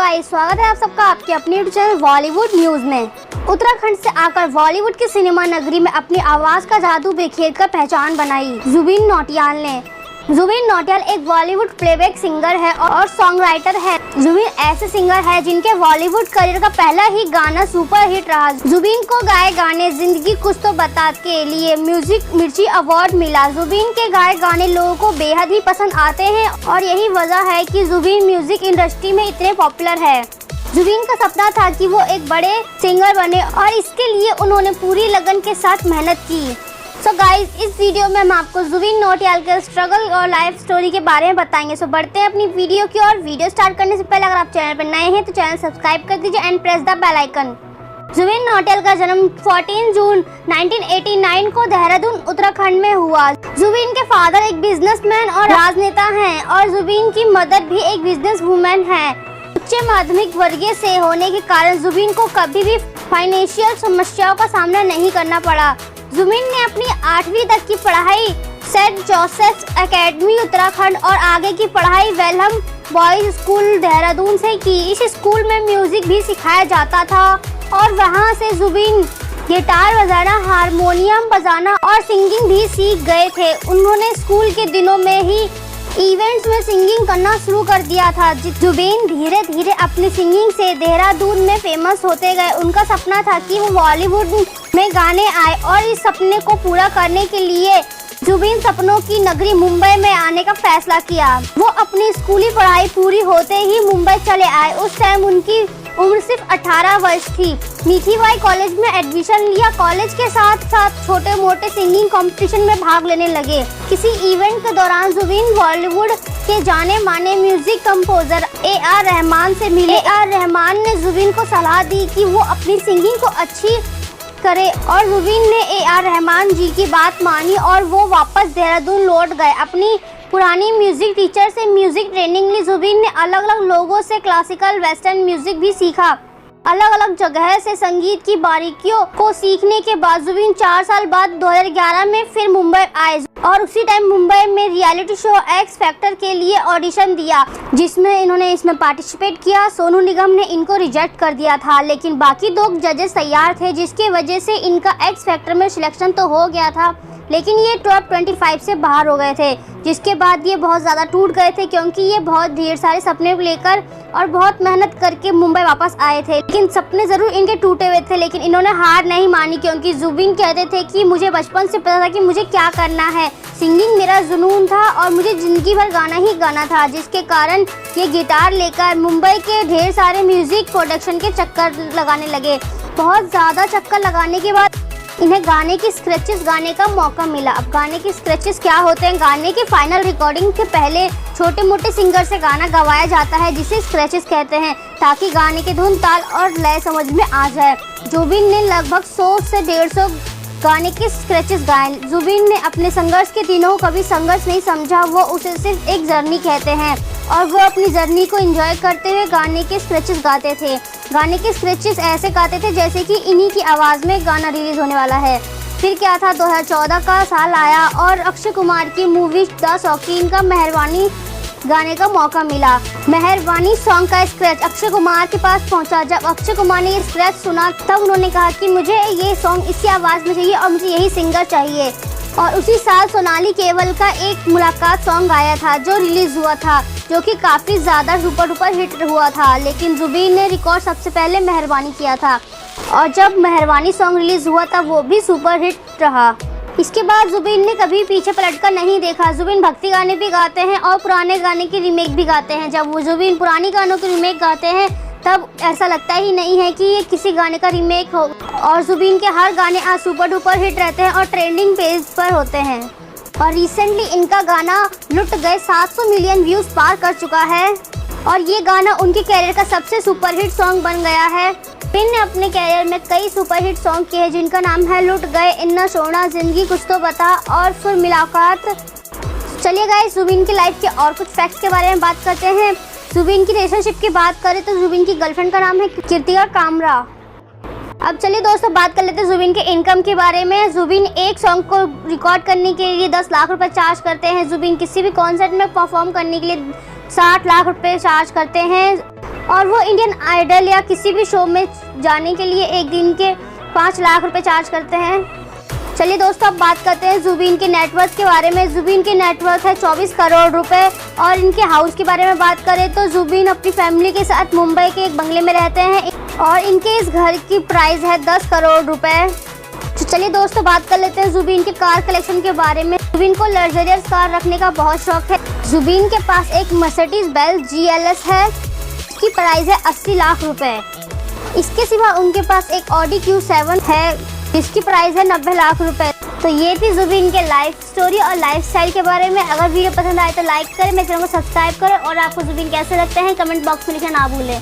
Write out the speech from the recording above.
Guys, स्वागत है आप सबका आपके अपने यूट्यूब चैनल बॉलीवुड न्यूज में। उत्तराखंड से आकर बॉलीवुड की सिनेमा नगरी में अपनी आवाज का जादू बिखेर कर पहचान बनाई जुबिन नौटियाल ने। जुबिन नौटियाल एक बॉलीवुड प्लेबैक सिंगर है और सॉन्ग राइटर है। जुबिन ऐसे सिंगर है जिनके बॉलीवुड करियर का पहला ही गाना सुपर हिट रहा। जुबिन को गाए गाने जिंदगी कुछ तो बता के लिए म्यूजिक मिर्ची अवार्ड मिला। जुबिन के गाए गाने लोगों को बेहद ही पसंद आते हैं और यही वजह है कि जुबिन म्यूजिक इंडस्ट्री में इतने पॉपुलर है। जुबिन का सपना था कि वो एक बड़े सिंगर बने और इसके लिए उन्होंने पूरी लगन के साथ मेहनत की। सो गाइस, इस वीडियो में हम आपको जुबिन नौटियाल के स्ट्रगल और लाइफ स्टोरी के बारे में बताएंगे। सो बढ़ते हैं अपनी वीडियो की और वीडियो स्टार्ट करने से पहले अगर आप चैनल पर नए हैं तो चैनल सब्सक्राइब कर दीजिए and press the bell icon. Jubin Nautiyal का जन्म 14 जून 1989 को देहरादून उत्तराखंड में हुआ। जुबिन के फादर एक बिजनेसमैन और राजनेता हैं और जुबिन की मदर भी एक बिजनेस वुमेन है। उच्च माध्यमिक वर्गीय से होने के कारण जुबिन को कभी भी फाइनेंशियल समस्याओं का सामना नहीं करना पड़ा। जुबिन ने अपनी 8वीं तक की पढ़ाई सेंट जोसेफ्स एकेडमी उत्तराखंड और आगे की पढ़ाई वेलहम बॉयज स्कूल देहरादून से की। इस स्कूल में म्यूजिक भी सिखाया जाता था और वहां से जुबिन गिटार बजाना, हारमोनियम बजाना और सिंगिंग भी सीख गए थे। उन्होंने स्कूल के दिनों में ही इवेंट्स में सिंगिंग करना शुरू कर दिया था। जुबिन धीरे धीरे अपनी सिंगिंग से देहरादून में फेमस होते गए। उनका सपना था कि वो बॉलीवुड में गाने आए और इस सपने को पूरा करने के लिए जुबिन सपनों की नगरी मुंबई में आने का फैसला किया। वो अपनी स्कूली पढ़ाई पूरी होते ही मुंबई चले आए। उस टाइम उनकी उम्र सिर्फ 18 वर्ष थी। मीठीबाई कॉलेज में एडमिशन लिया। कॉलेज के साथ साथ छोटे मोटे सिंगिंग कंपटीशन में भाग लेने लगे। किसी इवेंट के दौरान जुबिन बॉलीवुड के जाने माने म्यूजिक कंपोजर AR रहमान से मिले। AR रहमान ने जुबिन को सलाह दी कि वो अपनी सिंगिंग को अच्छी करे और जुबिन ने AR रहमान जी की बात मानी और वो वापस देहरादून लौट गए। अपनी पुरानी म्यूजिक टीचर से म्यूजिक ट्रेनिंग ली। जुबिन ने अलग अलग लोगों से क्लासिकल वेस्टर्न म्यूजिक भी सीखा। अलग अलग जगह से संगीत की बारीकियों को सीखने के बाद जुबिन 4 साल बाद 2011 में फिर मुंबई आए और उसी टाइम मुंबई में रियलिटी शो एक्स फैक्टर के लिए ऑडिशन दिया, जिसमें इन्होंने इसमें पार्टिसिपेट किया। सोनू निगम ने इनको रिजेक्ट कर दिया था, लेकिन बाकी 2 जजेस तैयार थे, जिसके वजह से इनका एक्स फैक्टर में सिलेक्शन तो हो गया था, लेकिन ये टॉप 25 से बाहर हो गए थे। जिसके बाद ये बहुत ज़्यादा टूट गए थे क्योंकि ये बहुत ढेर सारे सपने लेकर और बहुत मेहनत करके मुंबई वापस आए थे। लेकिन सपने ज़रूर इनके टूटे हुए थे, लेकिन इन्होंने हार नहीं मानी क्योंकि जुबिन कहते थे कि मुझे बचपन से पता था कि मुझे क्या करना है। सिंगिंग मेरा जुनून था और मुझे ज़िंदगी भर गाना ही गाना था, जिसके कारण ये गिटार लेकर मुंबई के ढेर सारे म्यूज़िक प्रोडक्शन के चक्कर लगाने लगे। बहुत ज़्यादा चक्कर लगाने के बाद इन्हें गाने की स्क्रैचेस गाने का मौका मिला। अब गाने की स्क्रैचेस क्या होते हैं? गाने की फाइनल रिकॉर्डिंग के पहले छोटे मोटे सिंगर से गाना गवाया जाता है, जिसे स्क्रैचेस कहते हैं, ताकि गाने के धुन, ताल और लय समझ में आ जाए। जुबिन ने लगभग 100 से 150 गाने के स्क्रैचेस गाए। जुबिन ने अपने संघर्ष के दिनों को कभी संघर्ष नहीं समझा, वो उसे सिर्फ एक जर्नी कहते हैं और वो अपनी जर्नी को एंजॉय करते हुए गाने के स्क्रैचेस गाते थे। गाने के स्क्रैचेस ऐसे गाते थे जैसे कि इन्हीं की आवाज़ में गाना रिलीज होने वाला है। फिर क्या था, 2014 का साल आया और अक्षय कुमार की मूवी द शौकीन का मेहरबानी गाने का मौका मिला। मेहरबानी सॉन्ग का स्क्रैच अक्षय कुमार के पास पहुंचा। जब अक्षय कुमार ने ये स्क्रैच सुना तब उन्होंने कहा कि मुझे ये सॉन्ग इसी आवाज़ में चाहिए और मुझे यही सिंगर चाहिए। और उसी साल सोनाली केवल का एक मुलाकात सॉन्ग आया था जो रिलीज़ हुआ था, जो कि काफ़ी ज़्यादा सुपर डुपर हिट हुआ था। लेकिन जुबिन ने रिकॉर्ड सबसे पहले मेहरबानी किया था और जब मेहरबानी सॉन्ग रिलीज़ हुआ था वो भी सुपर हिट रहा। इसके बाद जुबिन ने कभी पीछे पलटकर नहीं देखा। जुबिन भक्ति गाने भी गाते हैं और पुराने गाने की रीमेक भी गाते हैं। जब वो जुबिन पुरानी गानों की रीमेक गाते हैं तब ऐसा लगता ही नहीं है कि ये किसी गाने का रीमेक हो और जुबिन के हर गाने आज सुपर डुपर हिट रहते हैं और ट्रेंडिंग पेज पर होते हैं। और रिसेंटली इनका गाना लुट गए 700 मिलियन व्यूज़ पार कर चुका है और ये गाना उनके कैरियर का सबसे सुपर हिट सॉन्ग बन गया है। जुबिन ने अपने कैरियर में कई सुपर हिट सॉन्ग किए हैं, जिनका नाम है लुट गए, इन्ना सोना, जिंदगी कुछ तो बता और फिर मुलाकात। चलिए गाइस, जुबिन की लाइफ के और कुछ फैक्ट्स के बारे में बात करते हैं। जुबिन की रिलेशनशिप की बात करें तो जुबिन की गर्लफ्रेंड का नाम है कीर्तिका कामरा। अब चलिए दोस्तों बात कर लेते हैं जुबिन के इनकम के बारे में। जुबिन एक सॉन्ग को रिकॉर्ड करने के लिए 10 लाख रुपए चार्ज करते हैं। जुबिन किसी भी कॉन्सर्ट में परफॉर्म करने के लिए 60 लाख रुपए चार्ज करते हैं और वो इंडियन आइडल या किसी भी शो में जाने के लिए एक दिन के 5 लाख रुपए चार्ज करते हैं। चलिए दोस्तों, अब बात करते हैं जुबीन के नेटवर्थ के बारे में। जुबीन की नेटवर्थ है 24 करोड़ रुपए और इनके हाउस के बारे में बात करें तो जुबीन अपनी फैमिली के साथ मुंबई के एक बंगले में रहते हैं और इनके इस घर की प्राइस है 10 करोड़ रुपए। तो चलिए दोस्तों, बात कर लेते हैं जुबीन के कार कलेक्शन के बारे में। जुबीन को लग्जरियस कार रखने का बहुत शौक है। जुबीन के पास एक मर्सिडीज बेंज GLS है, इसकी प्राइस है 80 लाख रुपए। इसके सिवा उनके पास एक ऑडी Q7 है, जिसकी प्राइस है 90 लाख रुपए। तो ये थी जुबीन के लाइफ स्टोरी और लाइफस्टाइल के बारे में। अगर वीडियो पसंद आए तो लाइक करें, मेरे चैनल को सब्सक्राइब करें और आपको जुबीन कैसे लगते हैं कमेंट बॉक्स में लिखना ना भूलें।